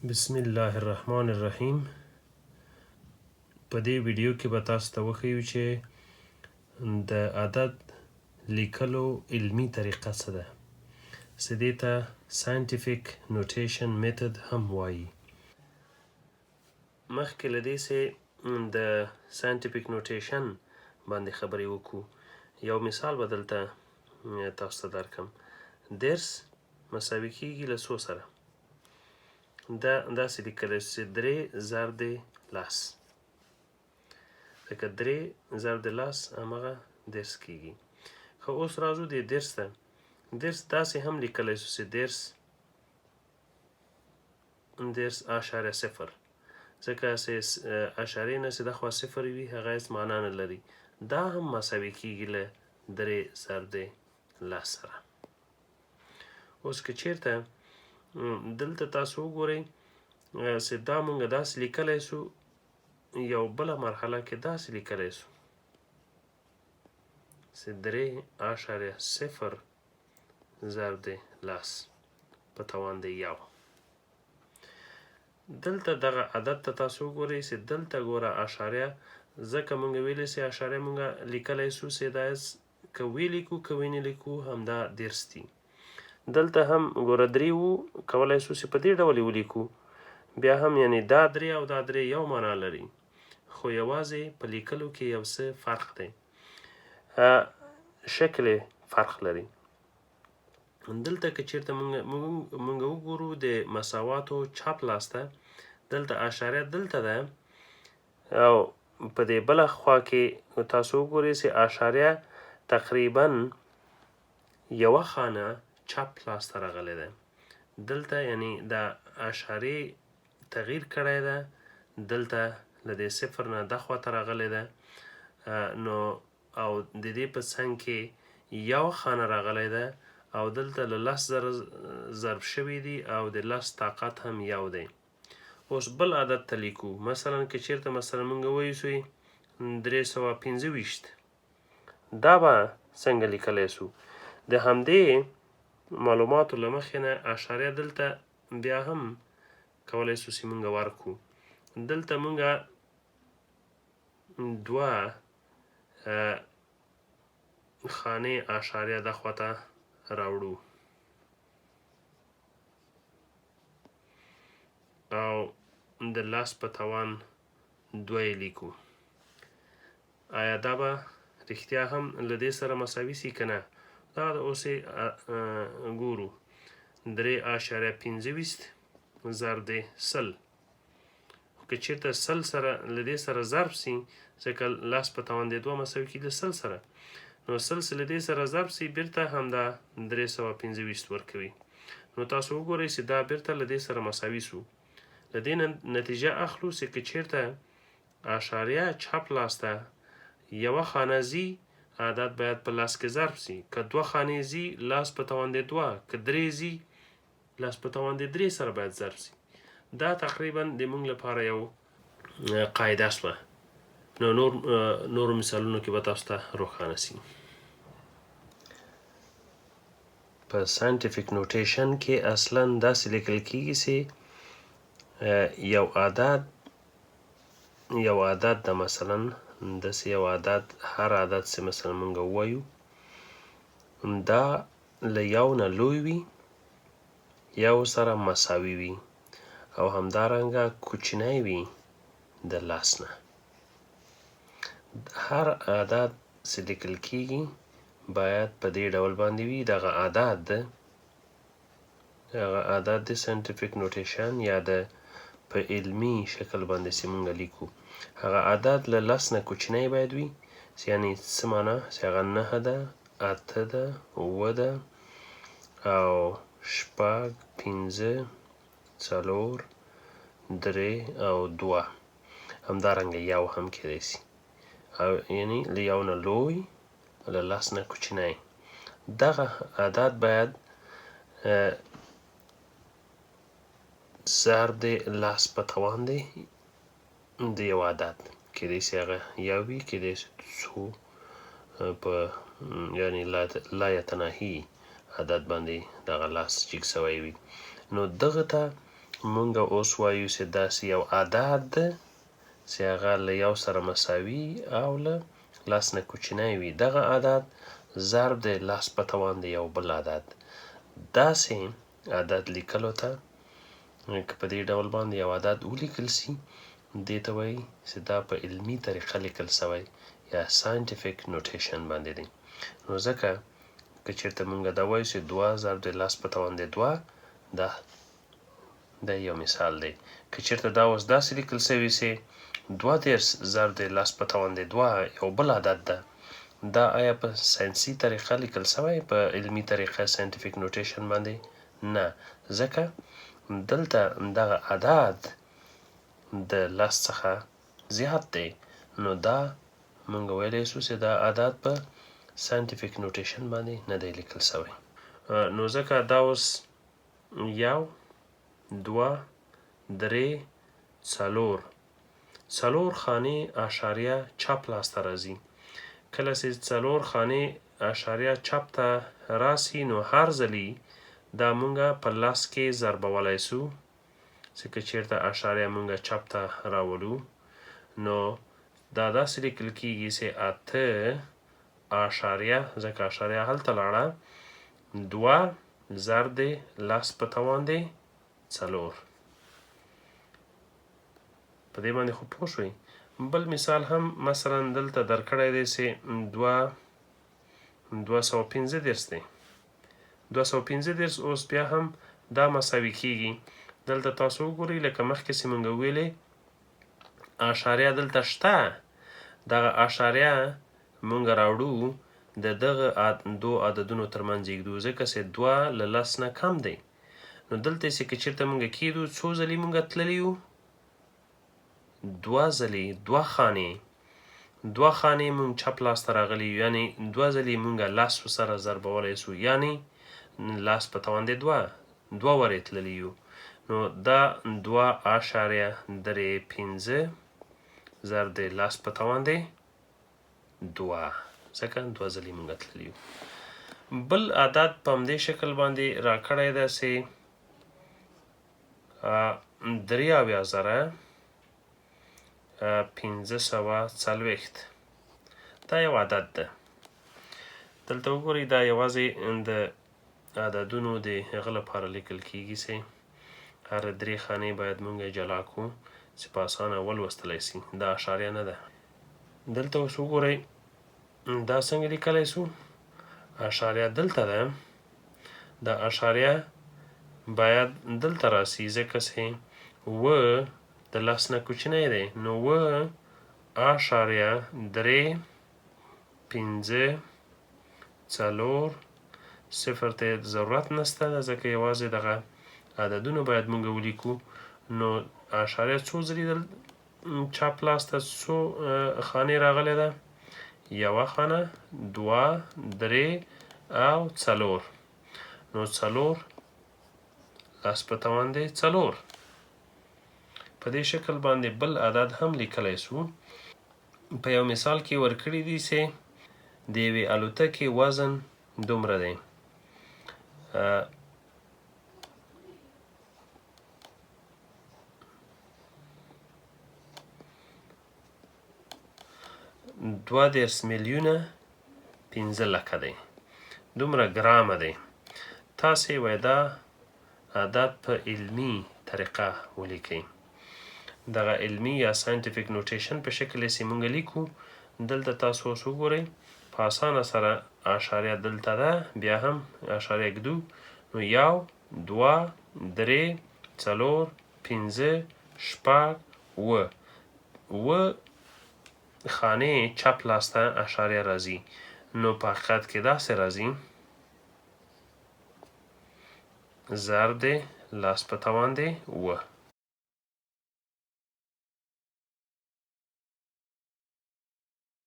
بسم الله الرحمن الرحیم. په دې ویډیو کې به تاسو ته وښیو چې د عدد لیکلو علمي طریقه څه ده، چې دې ته ساینټیفیک نوټیشن میتود هم وایي. مخکې له دې چې د ساینټیفیک نوټیشن باندې خبرې وکړو، یو مثال به دلته تاسو ته درکړم. درس مساوي کېږي له څو سره؟ دا داسې لیکلی چې 3 ضرب 10، لکه 3 ضرب 10 همغه درس کېږي. خو اوس راځو دې درس ته. درس داسې هم لیکلی شو چې درس اشاریه صفر، ځکه چې اشاریې نه چې دخوا صفر وي هغه هېڅ معنا نه لري. دا هم مساوي کېږي له 3 ضرب 10 سره. اوس که چېرته دلته تاسو وګورئ چې دا مونږ داسې لیکلی شو، یو بله مرحله کې داسې لیکلی شو چې 3.0 ضرب 10 په توان د 1. دلته دغه عدد ته تاسو وګورئ چې دلته ګوره اشاریه، ځکه مونږ ویلی چې اشاریه مونږ لیکلی شو چې دا که ولیکو که ونه لیکو همدا درس دي. دلته هم ګوره 3 وو، کولی شو چې په دې ډول یې ولیکو، بیا هم یعنی دا 3 او دا 3 یو معنا لري، خو یوازې په لیکلو کې یو څه فرق دی، شکل فرق لري. دلته که چېرته مونږ وګورو د مساواتو چپ لاس ته، دلته اشاریه دلته ده، او په دې بله خوا کې تاسو وګورئ چې اشاریه تقریبا یوه خانه چپ لاس ته راغلی ده. دلته یعنی د اشارې تغییر کړی ده، دلته له دې صفر نه دخوا ته راغلی ده، نو او د دې په څنګ کې یو خانه راغلی ده، او دلته له 10 زره ضرب شوي دي، او د 10 طاقت هم یو دی. اوس بل عدد ته لیکو. مثلا که چېرته مثلا مونږ وایو 325، دا به څنګه لیکلی شو؟ د همدې معلوماتو له مخې نه اشاریه دلته بیا هم کولی شو چې مونږ ورکړو. دلته مونږ 2 خانې اشاریه دخوا ته راوړو، او د 10 په توان 2 یې لیکو. آیا دا به رښتیا هم له دې سره مساوي سي که نه؟ دا د اوس یې ګورو. 3.25 ضرب 100، که چېرته 100 سره له دې سره ضرب سي، ځکه 10 په توان د 2 مساوي کېږي 100 سره، نو 100 له دې سره ضرب سي بیرته همدا 325 ورکوي. نو تاسو وګورئ چې دا بیرته له دې سره مساوي سو. له دې نتیجه اخلو چې که چېرته اشاریه چپ لاس ته یوه خانه ځي، عدد باید په 10 کې ضرب سي. که 2 خانې ځي 10 په توان د 2، که 3 ځي 10 په توان د 3 سره باید ضرب سي. دا تقریبا د مونږ لپاره یو قاعده شوه. نو نورو مثالونو کې به تاسو ته روښانه سي. په ساینټیفیک نوټیشن کې اصلا داسې لیکل کېږي چې یو عدد د مثلا داسې یو عدد، هر عدد چې مثلا مونږ ووایو دا له 1 نه لوی وي، 1 سره مساوي وي، او همدارنګه کوچنی وي د 10 نه. هر عدد چې لیکل کېږي باید په دې ډول باندې وي. دغه عدد د ساینټیفیک نوټیشن یا د په علمي شکل باندې چې مونږ لیکو، هغه عدد له 10 نه کوچنی باید وي. یعنې څه معنا؟ چې هغه 9 ده، 8 ده، 7 ده، او 6، 5، 4، 3 او 2، همدارنګه 1 هم کېدای شي. او یعنی له 1 نه لوی، له 10 نه کوچنی. دغه عدد باید ضرب د 10 په توان دی د یو عدد، کېدای شي هغه 1 وي، کېدای شي څو په یعنې لا یتناهي عدد باندې دغه 10 جګ سوی وي. نو دغه ته مونږ اوس وایو چې داسې یو عدد ده چې هغه له یو سره مساوي او له لس نه کوچنی وي. دغه عدد ضرب د لس په توان د یو بل عدد. داسې عدد لیکلو ته که په دې ډول باندې یو عدد ولیکل سي دې ته وایي چې دا په علمي طریقه لیکل سوی یا ساینټیفیک نوټیشن باندې دی. نو ځکه که چېرته مونږ دا وایو چې 2 ضرب د لس په توان د 2 دا یو مثال دی. که چېرته دا اوس داسې لیکل سوي چې 32 ضرب د لس په توان د 2 یو بل عدد ده، دا آیا په ساینسي طریقه لیکل سوی په علمي طریقه ساینټیفیک نوټیشن باندې؟ نه، ځکه دلته دغه عدد د لس څخه زیات دی. نو دا مونږ ویلی سو چې دا عدد په ساینټیفیک نوټیشن باندې نه دی لیکل سوی. نو ځکه دا اوس 1 2 3 4 خانې اشاریه چپ لاس ته راځي. کله چې 4 خانې اشاریه چپ ته راسي نو هر ځلي دا مونږه په لس کې ضربولی سو چې که چېرته اشاریه مونږه چپ ته راولو نو دا داسې لیکل کېږي چې 8 اشاریه ځکه اشاریه هلته لاړه 2 ضرب د لس په توان د 4. په دې باندې خو پوه شوئ. بل مثال هم مثلا دلته درکړی دی چې 215 دی. 215 اوس بیا هم دا مساوي کېږي. دلته تاسو وګورئ لکه مخکې چې مونږ ویلې اشاریه دلته شته، دغه اشاریه مونږ راوړو د دغه دو عددونو ترمنځ یږدو ځکه چې 2 له لس نه کم دی. نو دلته چې که چېرته مونږ کېدو څو ځلې مونږ تللي یو 2 ځلې 2 خانې مونږ چپ لاس ته راغلي یو، یعنې 2 ځلې مونږ لسو سره ضربولی سو، یعنې لس په توان د 2 ورې تللي یو. نو دا 2.35 ضرب د لس په توان د 2 ځکه 2 ځلې مونږ تللي یو. بل عدد په همدې شکل باندې راکړی ده چې 3,540 دا یو عدد ده. دلته وګورئ دا یوازې د عددونو د هغه لپاره لیکل کېږي چې هر 3 خانې باید مونږ جلا کړو چې په اسانه ولوستلی سي. دا اشاریه نه ده. دلته اوس وګورئ دا څنګه لیکلی سو. اشاریه دلته ده، دا اشاریه باید دلته راسي ځکه چې 7 د لس نه کوچنی دی. نو 7.35 صفر ته ضرورت نسته ده ځکه یوازې دغه عددونه باید مونږ ولیکو. نو اشاریه څو ځلې چپ لاس ته څو خانې راغلی ده؟ 1 خانه 2 3 او 4. نو 4 لس په توان د 4. په دې شکل باندې بل عدد هم لیکلی سو. په یو مثال کې ورکړي دي چې د یوې الوتکې وزن دومره دی. دوه دېرش میلیونه 15 لکه دی، دومره ګرامه دی. تاسې وایي دا عدد په علمي طریقه ولیکئ. دغه علمي یا ساینټیفیک نوټیشن په شکل یې چې مونږ لیکو. دلته تاسو اوس وګورئ په اسانه سره اشاریه دلته ده، بیا هم اشاریه ږدو. نو 1 2 3 4 5 6 7 خانې چپ لاس ته اشاریه راځي. نو په حقیقت کې داسې راځي ضرب د لس په توان د 7.